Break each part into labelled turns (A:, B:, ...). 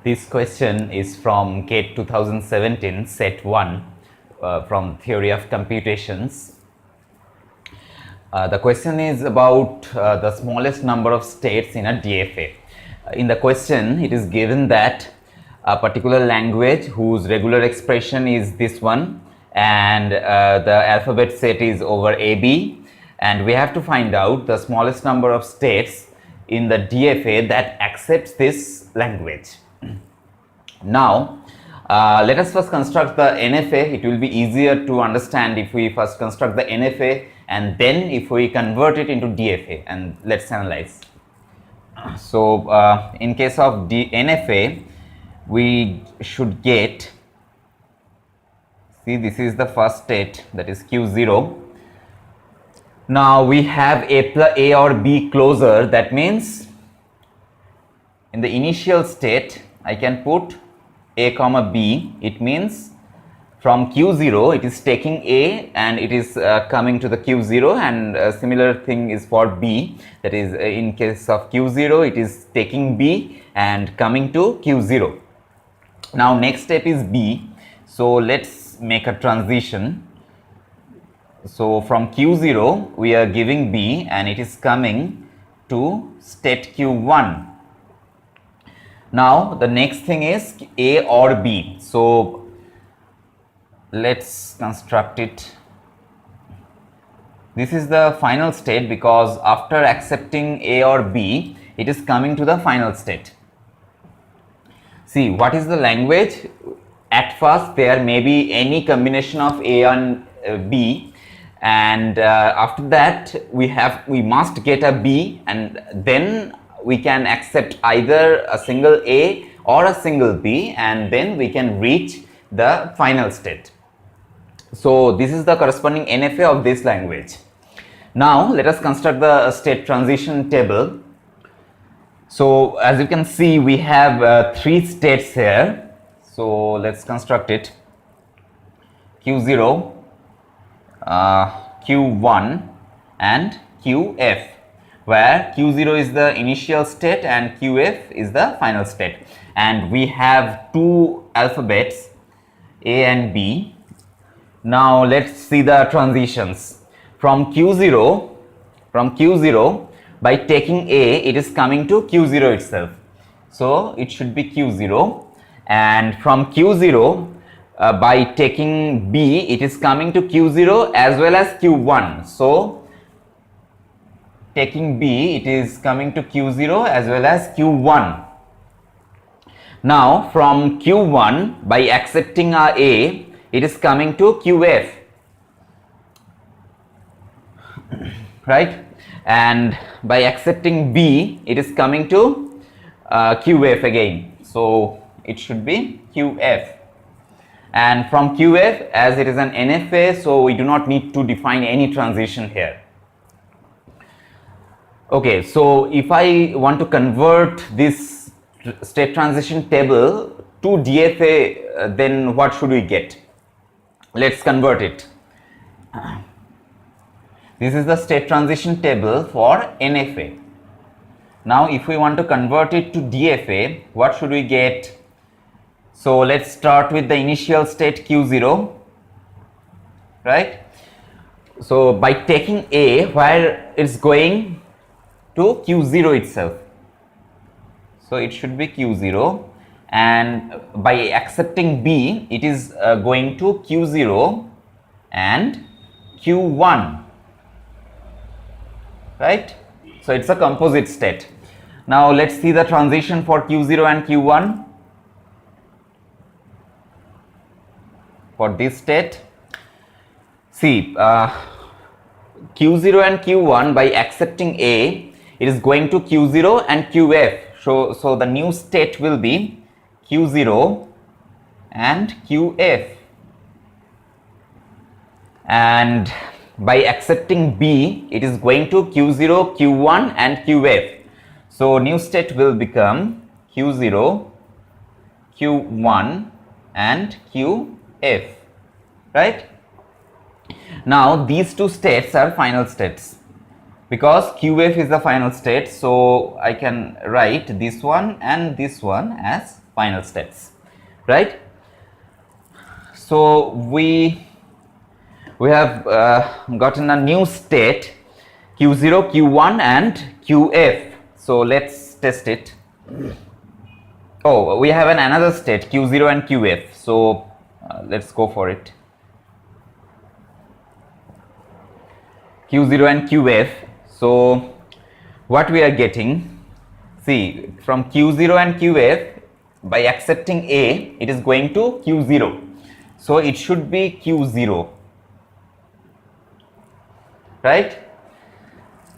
A: This question is from GATE 2017, Set 1, from Theory of Computations. The question is about the smallest number of states in a DFA. In the question, it is given that a particular language whose regular expression is this one, and the alphabet set is over AB, and we have to find out the smallest number of states in the DFA that accepts this language. Now, let us first construct the NFA. It will be easier to understand if we first construct the NFA and then if we convert it into DFA, and let's analyze. So, in case of NFA, we should get, see, this is the first state, that is Q0. Now we have A or B closer, that means in the initial state I can put A comma B. It means from Q0 it is taking A and it is coming to the Q0, and a similar thing is for B, that is in case of Q0 it is taking B and coming to Q0. Now next step is B, so let's make a transition. So from Q0 we are giving B and it is coming to state Q1. Now the next thing is A or B. So let's construct it. This is the final state because after accepting A or B, it is coming to the final state. See, what is the language? At first there may be any combination of A and B, and after that we must get a B, and then we can accept either a single A or a single B, and then we can reach the final state. So this is the corresponding NFA of this language. Now let us construct the state transition table. So as you can see, we have three states here. So let's construct it. Q0, Q1 and QF, where Q0 is the initial state and QF is the final state, and we have two alphabets A and B. Now let's see the transitions. From Q0, by taking A, it is coming to Q0 itself, so it should be Q0, and from Q0 by taking B, it is coming to Q0 as well as Q1. So taking B, it is coming to Q0 as well as Q1. Now from Q1, by accepting A, it is coming to QF, right? And by accepting B, it is coming to QF again. So it should be QF. And from QF, as it is an NFA, so we do not need to define any transition here. Okay, so if I want to convert this state transition table to DFA, then what should we get? Let's convert it. This is the state transition table for NFA. Now if we want to convert it to DFA, what should we get? So let's start with the initial state Q0, right? So by taking A, where it's going to Q0 itself, so it should be Q0, and by accepting B, it is going to Q0 and Q1, right? So it's a composite state. Now let's see the transition for Q0 and Q1. For this state, see, Q0 and Q1, by accepting A, it is going to Q0 and QF. So the new state will be Q0 and QF, and by accepting B, it is going to Q0, Q1 and QF. So new state will become Q0, Q1 and QF, right? Now these two states are final states because QF is the final state, so I can write this one and this one as final states, right? So we have gotten a new state Q0, Q1 and QF. So let's test it. Oh, we have another state Q0 and QF. So let's go for it. Q0 and QF. So what we are getting, see, from Q0 and QF, by accepting A, it is going to Q0. So it should be Q0, right?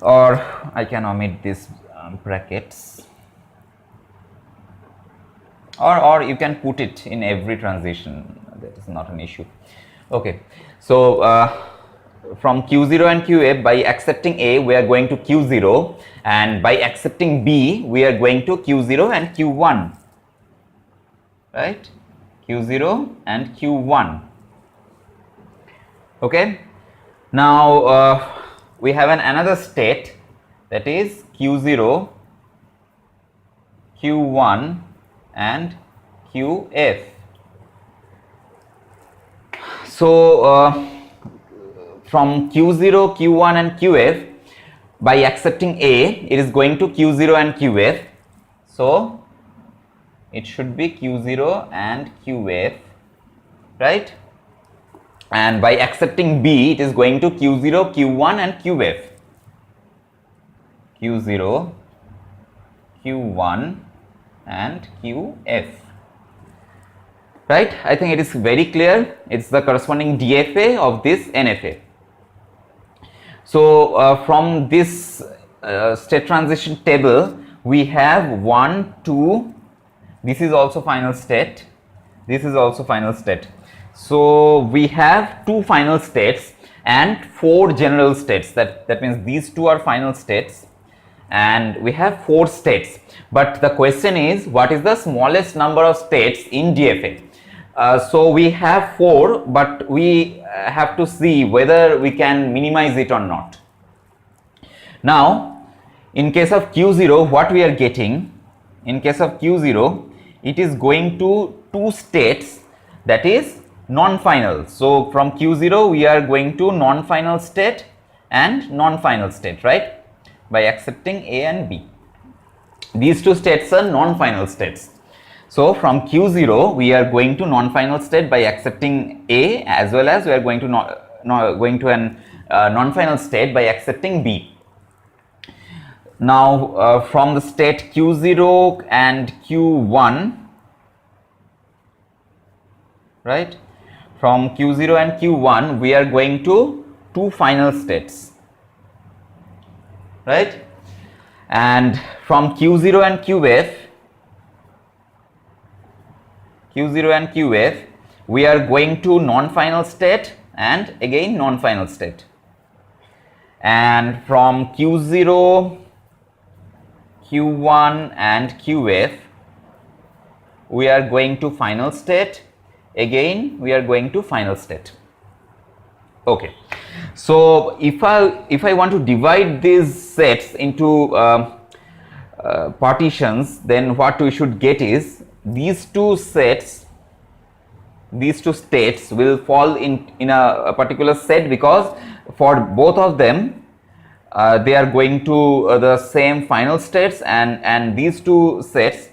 A: Or I can omit these brackets, or you can put it in every transition. That is not an issue. Okay, so from Q0 and QF, by accepting A, we are going to Q0, and by accepting B, we are going to Q0 and Q1, right? Q0 and Q1. Okay, now we have another state, that is Q0, Q1 and QF. So from Q0, Q1 and QF, by accepting A, it is going to Q0 and QF. So it should be Q0 and QF, right? And by accepting B, it is going to Q0, Q1 and QF. Q0, Q1 and QF. Right? I think it is very clear. It's the corresponding DFA of this NFA. So from this state transition table, we have 1, 2. This is also final state. This is also final state. So we have 2 final states and 4 general states. That means these 2 are final states, and we have 4 states. But the question is, what is the smallest number of states in DFA? So we have 4, but we have to see whether we can minimize it or not. Now, in case of Q0, what we are getting, in case of Q0, it is going to 2 states, that is non-final. So from Q0, we are going to non-final state and non-final state, right? By accepting A and B. These 2 states are non-final states. So from Q0, we are going to non-final state by accepting A, as well as we are going to non-final state by accepting B. Now from the state Q0 and Q1, right? From Q0 and Q1, we are going to 2 final states, right? And from Q0 and QF, we are going to non-final state and again non-final state. And from Q0, Q1 and QF, we are going to final state. Again, we are going to final state. Okay. So if I want to divide these sets into partitions, then what we should get is these 2 sets, these 2 states will fall in a particular set, because for both of them they are going to the same final states, and these 2 sets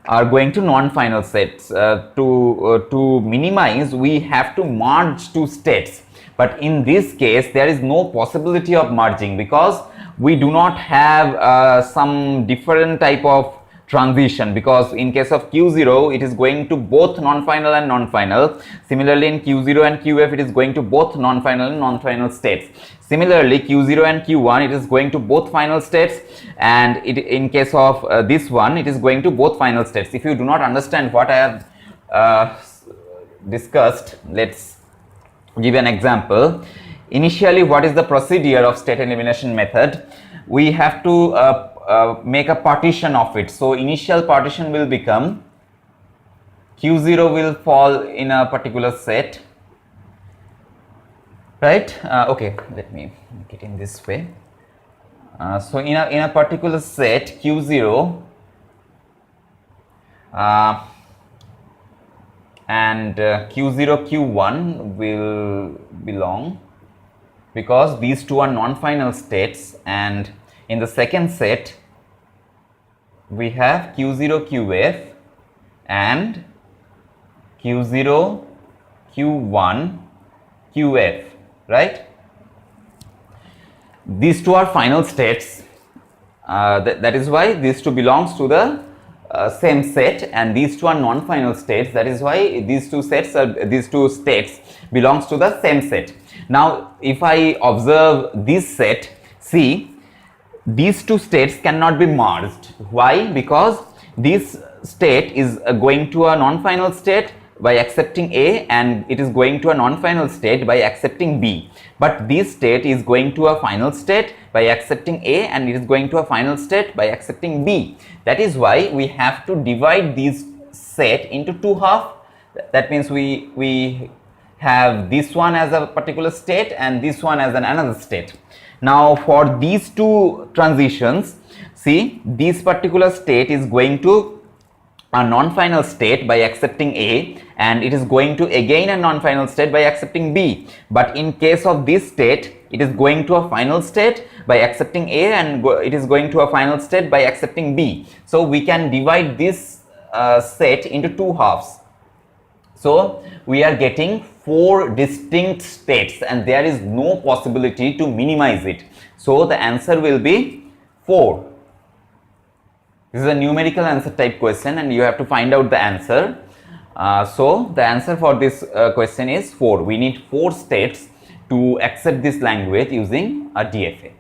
A: are going to non-final sets. To minimize, we have to merge 2 states, but in this case there is no possibility of merging, because we do not have some different type of transition, because in case of Q0, it is going to both non-final and non-final. Similarly, in Q0 and QF, it is going to both non-final and non-final states. Similarly, Q0 and Q1, it is going to both final states, and in case of this one, it is going to both final states. If you do not understand what I have discussed, let's give an example. Initially, what is the procedure of state elimination method? We have to make a partition of it. So initial partition will become Q0 will fall in a particular set, right? Okay, let me make it in this way. So in a particular set Q0, And Q0, Q1 will belong because these two are non-final states, and in the second set we have Q0, QF and Q0, Q1, QF, right? These two are final states. That is why these two belongs to the same set, and these two are non-final states. That is why these two states belongs to the same set. Now, if I observe this set, see, these two states cannot be merged. Why? Because this state is going to a non-final state by accepting A, and it is going to a non-final state by accepting B. But this state is going to a final state by accepting A, and it is going to a final state by accepting B. That is why we have to divide this set into two halves. That means we have this one as a particular state and this one as another state. Now, for these two transitions, see, this particular state is going to a non-final state by accepting A, and it is going to again a non-final state by accepting B. But in case of this state, it is going to a final state by accepting A, and it is going to a final state by accepting B. So we can divide this set into two halves. So we are getting 4 distinct states, and there is no possibility to minimize it. So the answer will be 4. This is a numerical answer type question, and you have to find out the answer. So the answer for this question is 4. We need 4 states to accept this language using a DFA.